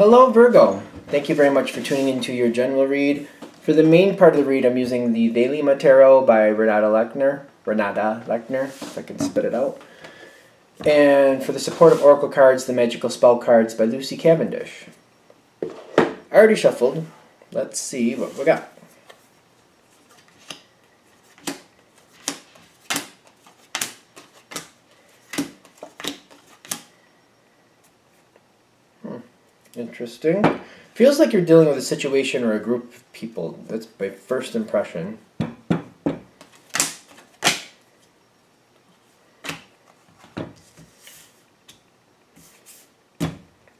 Hello Virgo, thank you very much for tuning into your general read. For the main part of the read, I'm using the Daily Tarot by Renata Lechner, if I can spit it out. And for the supportive oracle cards, the magical spell cards by Lucy Cavendish. I already shuffled. Let's see what we got. Interesting. Feels like you're dealing with a situation or a group of people. That's my first impression.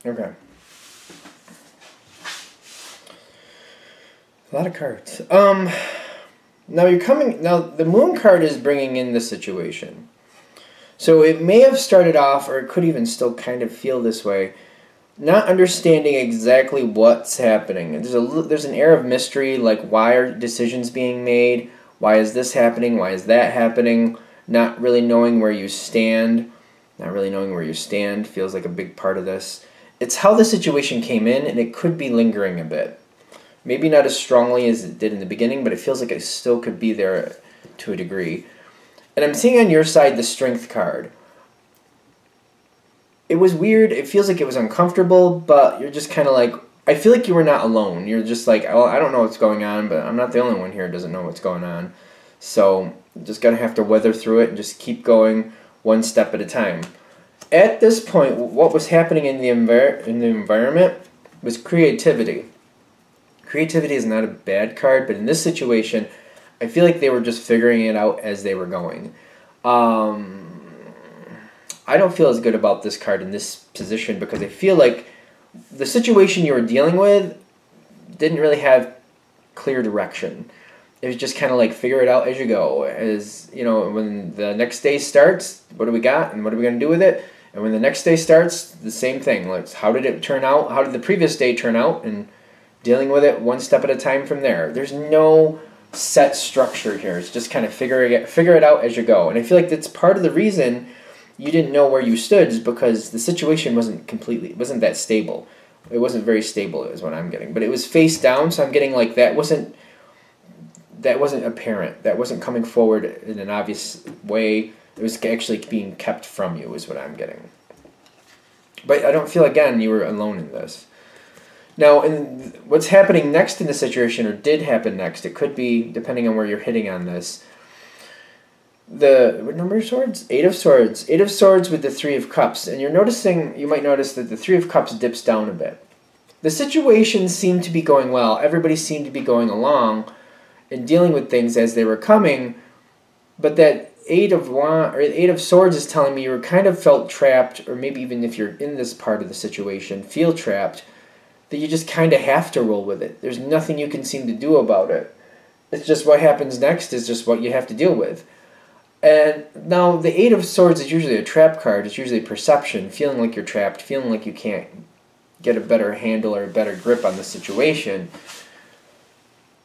Okay. A lot of cards. Now the moon card is bringing in the situation. So it may have started off, or it could even still kind of feel this way, not understanding exactly what's happening. There's an air of mystery, like why are decisions being made? Why is this happening? Why is that happening? Not really knowing where you stand. Not really knowing where you stand feels like a big part of this. It's how the situation came in, and it could be lingering a bit. Maybe not as strongly as it did in the beginning, but it feels like it still could be there to a degree. And I'm seeing on your side the Strength card. It was weird. It feels like it was uncomfortable, but you're just kind of like, I feel like you were not alone. You're just like, oh, I don't know what's going on, but I'm not the only one here who doesn't know what's going on. So you're just going to have to weather through it and just keep going one step at a time. At this point, what was happening in the environment was creativity. Creativity is not a bad card, but in this situation, I feel like they were just figuring it out as they were going. I don't feel as good about this card in this position because I feel like the situation you were dealing with didn't really have clear direction. It was just kind of like figure it out as you go. As you know, when the next day starts, what do we got and what are we going to do with it? And when the next day starts, the same thing. Like, how did it turn out? How did the previous day turn out? And dealing with it one step at a time from there. There's no set structure here. It's just kind of figure it out as you go. And I feel like that's part of the reason you didn't know where you stood, is because the situation wasn't that stable. It wasn't very stable is what I'm getting. But it was face down, so I'm getting like that wasn't apparent. That wasn't coming forward in an obvious way. It was actually being kept from you is what I'm getting. But I don't feel, again, you were alone in this. Now, what's happening next in the situation, or did happen next, it could be, depending on where you're hitting on this, what number of swords? 8 of Swords. 8 of Swords with the 3 of Cups. And you might notice that the 3 of Cups dips down a bit. The situation seemed to be going well. Everybody seemed to be going along and dealing with things as they were coming. But that 8 of Swords is telling me you kind of felt trapped, or maybe even if you're in this part of the situation, feel trapped, that you just kind of have to roll with it. There's nothing you can seem to do about it. It's just what happens next is just what you have to deal with. And now the 8 of Swords is usually a trap card. It's usually perception, feeling like you're trapped, feeling like you can't get a better handle or a better grip on the situation.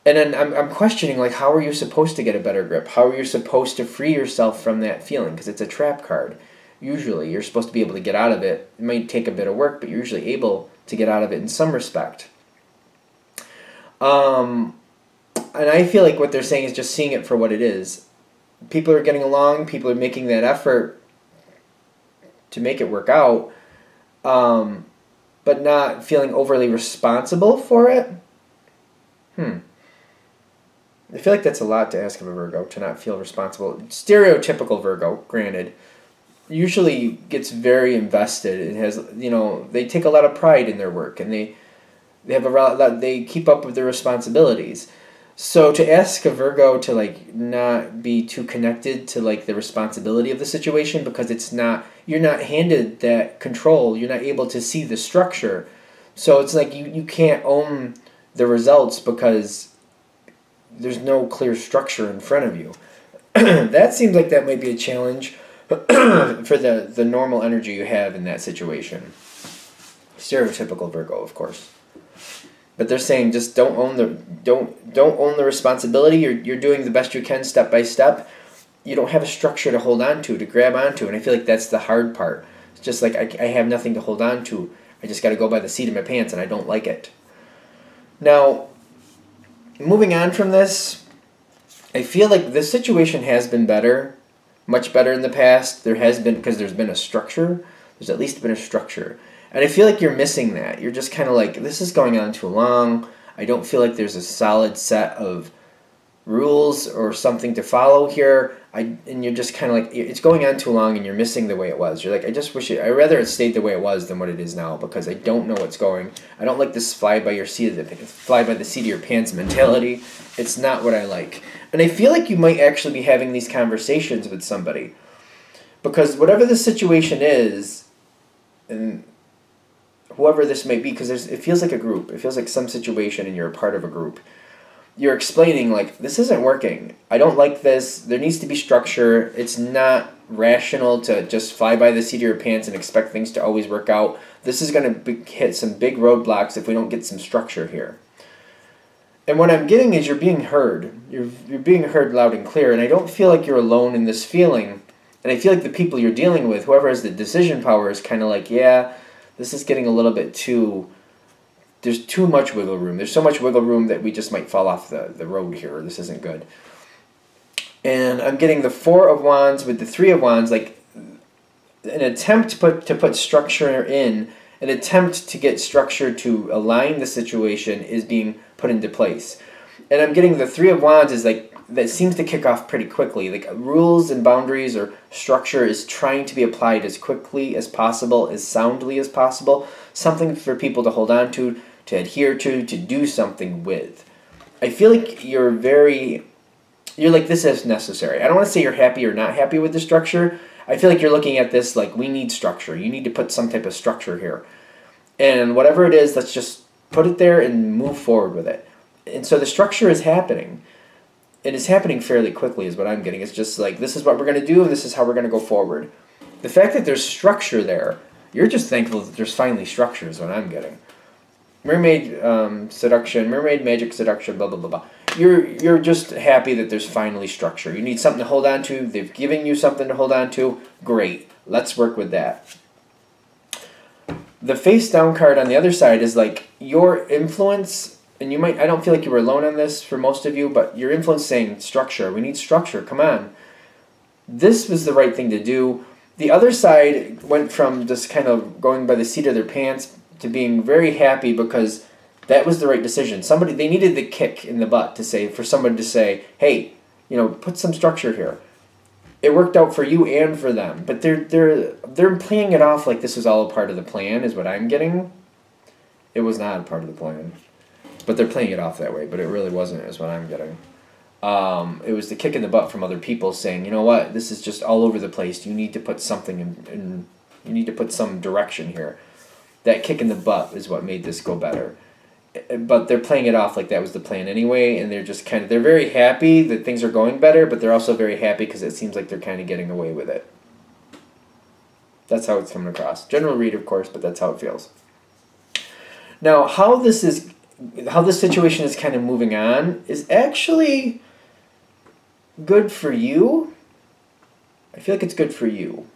And then I'm questioning, like, how are you supposed to get a better grip? How are you supposed to free yourself from that feeling? Because it's a trap card. Usually you're supposed to be able to get out of it. It might take a bit of work, but you're usually able to get out of it in some respect. And I feel like what they're saying is just seeing it for what it is. People are getting along, people are making that effort to make it work out, but not feeling overly responsible for it. I feel like that's a lot to ask of a Virgo, to not feel responsible. Stereotypical Virgo, granted, usually gets very invested. It has, they take a lot of pride in their work, and they keep up with their responsibilities. So to ask a Virgo to not be too connected to the responsibility of the situation, because you're not handed that control, you're not able to see the structure. So it's like you can't own the results because there's no clear structure in front of you. That seems like that might be a challenge for the normal energy you have in that situation. Stereotypical Virgo, of course. But they're saying just don't own the responsibility. You're doing the best you can step by step. You don't have a structure to hold on to grab onto, and I feel like that's the hard part. It's just like I have nothing to hold on to. I just got to go by the seat of my pants, and I don't like it. Now, moving on from this, I feel like this situation has been better, much better in the past. There has been, because there's been a structure. There's at least been a structure. And I feel like you're missing that. You're just kind of like, this is going on too long. I don't feel like there's a solid set of rules or something to follow here. And you're just kind of like, it's going on too long and you're missing the way it was. You're like, I just wish I'd rather it stayed the way it was than what it is now, because I don't know what's going. I don't like this fly by the seat of your pants mentality. It's not what I like. And I feel like you might actually be having these conversations with somebody, because whatever the situation is, and whoever this may be, because it feels like a group. It feels like some situation and you're a part of a group. You're explaining, like, this isn't working. I don't like this. There needs to be structure. It's not rational to just fly by the seat of your pants and expect things to always work out. This is going to hit some big roadblocks if we don't get some structure here. And what I'm getting is you're being heard. You're being heard loud and clear, and I don't feel like you're alone in this feeling. And I feel like the people you're dealing with, whoever has the decision power, is kind of like, yeah, this is getting a little bit too... There's too much wiggle room. There's so much wiggle room that we just might fall off the road here. This isn't good. And I'm getting the Four of Wands with the Three of Wands, like an attempt to put structure in, an attempt to get structure to align the situation is being put into place. And I'm getting the Three of Wands is like, that seems to kick off pretty quickly. Like rules and boundaries or structure is trying to be applied as quickly as possible, as soundly as possible. Something for people to hold on to adhere to do something with. I feel like you're like, this is necessary. I don't want to say you're happy or not happy with the structure. I feel like you're looking at this like, we need structure. You need to put some type of structure here. And whatever it is, let's just put it there and move forward with it. And so the structure is happening. And it's happening fairly quickly is what I'm getting. It's just like, this is what we're going to do, and this is how we're going to go forward. The fact that there's structure there, you're just thankful that there's finally structure is what I'm getting. Mermaid seduction, mermaid magic seduction, blah, blah, blah, blah. You're just happy that there's finally structure. You need something to hold on to. They've given you something to hold on to. Great. Let's work with that. The face down card on the other side is like your influence, and you might, I don't feel like you were alone on this for most of you, but your influence saying structure. We need structure. Come on. This was the right thing to do. The other side went from just kind of going by the seat of their pants to being very happy because that was the right decision. They needed the kick in the butt for someone to say, hey, put some structure here. It worked out for you and for them, but they're playing it off like this was all a part of the plan, is what I'm getting. It was not a part of the plan, but they're playing it off that way, but it really wasn't, is what I'm getting. It was the kick in the butt from other people saying, you know what, this is just all over the place. You need to put something in you need to put some direction here. That kick in the butt is what made this go better. But they're playing it off like that was the plan anyway, and they're just they're very happy that things are going better, but they're also very happy because it seems like they're kind of getting away with it. That's how it's coming across. General read, of course, but that's how it feels. Now, how this situation is kind of moving on is actually good for you. I feel like it's good for you.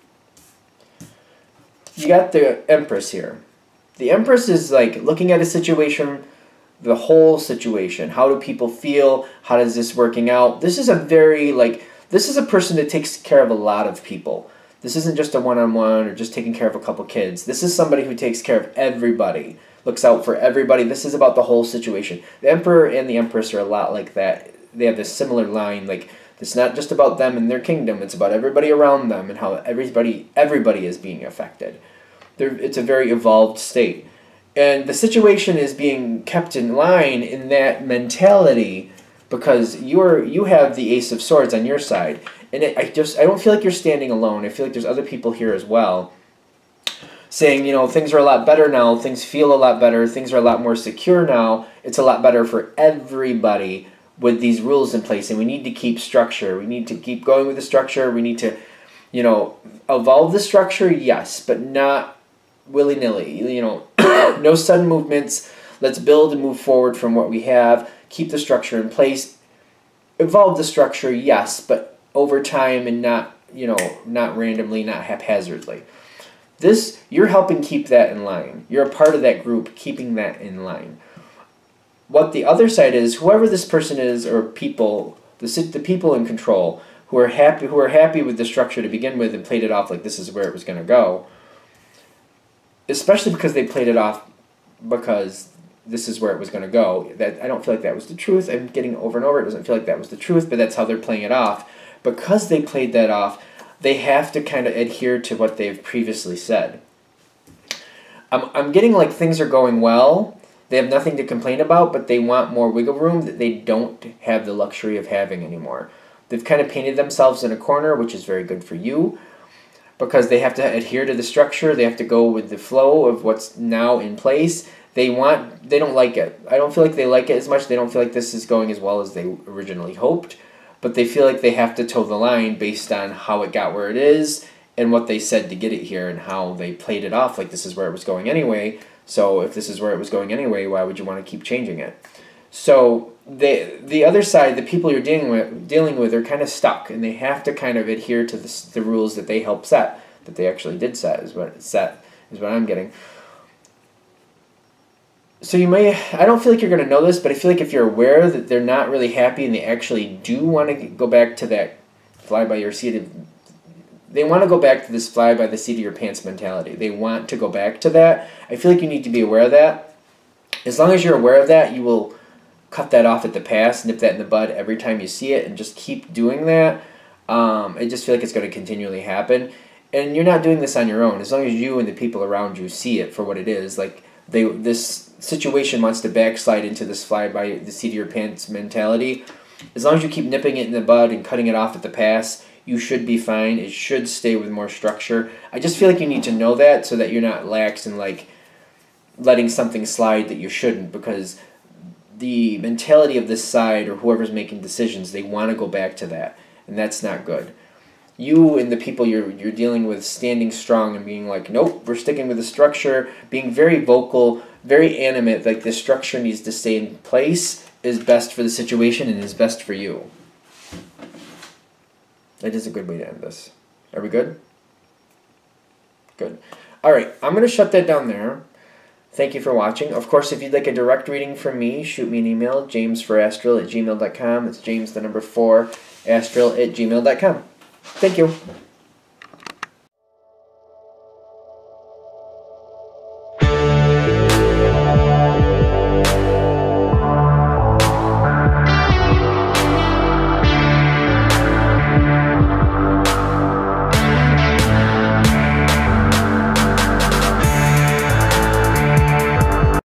You got the Empress here. The Empress is like looking at a situation, the whole situation. How do people feel? How does this working out? This is this is a person that takes care of a lot of people. This isn't just a one-on-one or just taking care of a couple kids. This is somebody who takes care of everybody, looks out for everybody. This is about the whole situation. The Emperor and the Empress are a lot like that. They have this similar line, like, it's not just about them and their kingdom. It's about everybody around them and how everybody is being affected. It's a very evolved state. And the situation is being kept in line in that mentality because you have the Ace of Swords on your side. And I don't feel like you're standing alone. I feel like there's other people here as well saying, things are a lot better now. Things feel a lot better. Things are a lot more secure now. It's a lot better for everybody with these rules in place. And we need to keep structure. We need to keep going with the structure. We need to, evolve the structure, yes, but not willy-nilly, no sudden movements. Let's build and move forward from what we have. Keep the structure in place. Evolve the structure, yes, but over time and not randomly, not haphazardly. You're helping keep that in line. You're a part of that group keeping that in line. What the other side is, whoever this person is, or people, the people in control who are happy with the structure to begin with and played it off like this is where it was going to go, especially because they played it off because this is where it was going to go. That I don't feel like that was the truth. I'm getting over and over. It doesn't feel like that was the truth, but that's how they're playing it off. Because they played that off, they have to kind of adhere to what they've previously said. I'm getting like things are going well. They have nothing to complain about, but they want more wiggle room that they don't have the luxury of having anymore. They've kind of painted themselves in a corner, which is very good for you, because they have to adhere to the structure. They have to go with the flow of what's now in place. They don't like it. I don't feel like they like it as much. They don't feel like this is going as well as they originally hoped, but they feel like they have to toe the line based on how it got where it is and what they said to get it here and how they played it off like this is where it was going anyway. So if this is where it was going anyway, why would you want to keep changing it? So the other side, the people you're dealing with are kind of stuck, and they have to kind of adhere to the rules that they helped set, that they actually did set is what I'm getting. So I don't feel like you're going to know this, but I feel like if you're aware that they're not really happy and they actually do want to go back to that fly by your seat, they want to go back to this fly by the seat of your pants mentality. They want to go back to that. I feel like you need to be aware of that. As long as you're aware of that, you will cut that off at the pass, nip that in the bud every time you see it, and just keep doing that. I just feel like it's going to continually happen. And you're not doing this on your own. As long as you and the people around you see it for what it is, like this situation wants to backslide into this fly by the seat of your pants mentality. As long as you keep nipping it in the bud and cutting it off at the pass, you should be fine. It should stay with more structure. I just feel like you need to know that so that you're not lax and like letting something slide that you shouldn't, because the mentality of this side or whoever's making decisions, they want to go back to that, and that's not good. You and the people you're dealing with standing strong and being like, nope, we're sticking with the structure, being very vocal, very animate, like the structure needs to stay in place is best for the situation and is best for you. That is a good way to end this. Are we good? Good. All right, I'm going to shut that down there. Thank you for watching. Of course, if you'd like a direct reading from me, shoot me an email, jamesforastral@gmail.com. It's James, the number 4, astral@gmail.com. Thank you.